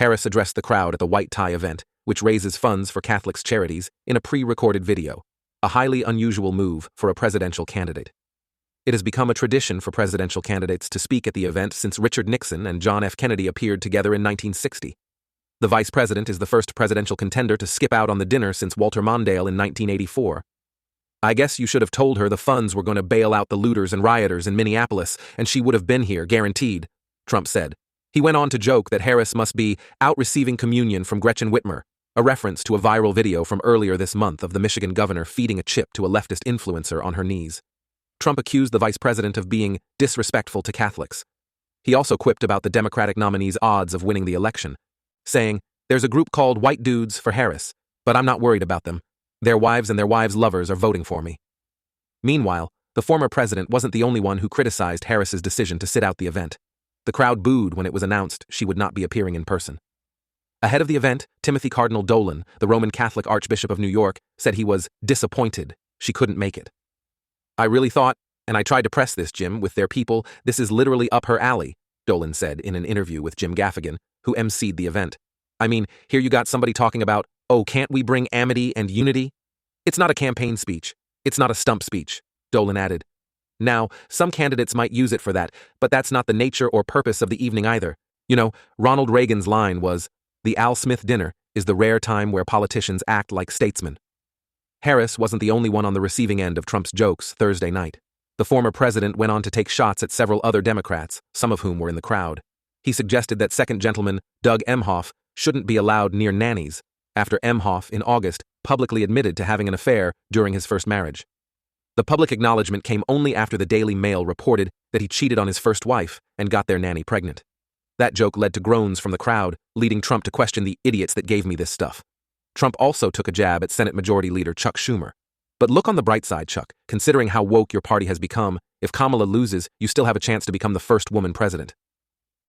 Harris addressed the crowd at the white tie event, which raises funds for Catholics' charities, in a pre-recorded video, a highly unusual move for a presidential candidate. It has become a tradition for presidential candidates to speak at the event since Richard Nixon and John F. Kennedy appeared together in 1960. The vice president is the first presidential contender to skip out on the dinner since Walter Mondale in 1984. "I guess you should have told her the funds were going to bail out the looters and rioters in Minneapolis, and she would have been here, guaranteed," Trump said. He went on to joke that Harris must be out receiving communion from Gretchen Whitmer, a reference to a viral video from earlier this month of the Michigan governor feeding a chip to a leftist influencer on her knees. Trump accused the vice president of being disrespectful to Catholics. He also quipped about the Democratic nominee's odds of winning the election, saying, "There's a group called White Dudes for Harris, but I'm not worried about them. Their wives and their wives' lovers are voting for me." Meanwhile, the former president wasn't the only one who criticized Harris's decision to sit out the event. The crowd booed when it was announced she would not be appearing in person. Ahead of the event, Timothy Cardinal Dolan, the Roman Catholic Archbishop of New York, said he was disappointed she couldn't make it. "I really thought, and I tried to press this, Jim, with their people, this is literally up her alley," Dolan said in an interview with Jim Gaffigan, who emceed the event. "I mean, here you got somebody talking about, oh, can't we bring amity and unity? It's not a campaign speech. It's not a stump speech," Dolan added. "Now, some candidates might use it for that, but that's not the nature or purpose of the evening either. You know, Ronald Reagan's line was, 'The Al Smith dinner is the rare time where politicians act like statesmen.'" Harris wasn't the only one on the receiving end of Trump's jokes Thursday night. The former president went on to take shots at several other Democrats, some of whom were in the crowd. He suggested that second gentleman Doug Emhoff shouldn't be allowed near nannies, after Emhoff, in August, publicly admitted to having an affair during his first marriage. The public acknowledgement came only after the Daily Mail reported that he cheated on his first wife and got their nanny pregnant. That joke led to groans from the crowd, leading Trump to question the idiots that gave me this stuff. Trump also took a jab at Senate Majority Leader Chuck Schumer. "But look on the bright side, Chuck. Considering how woke your party has become, if Kamala loses, you still have a chance to become the first woman president."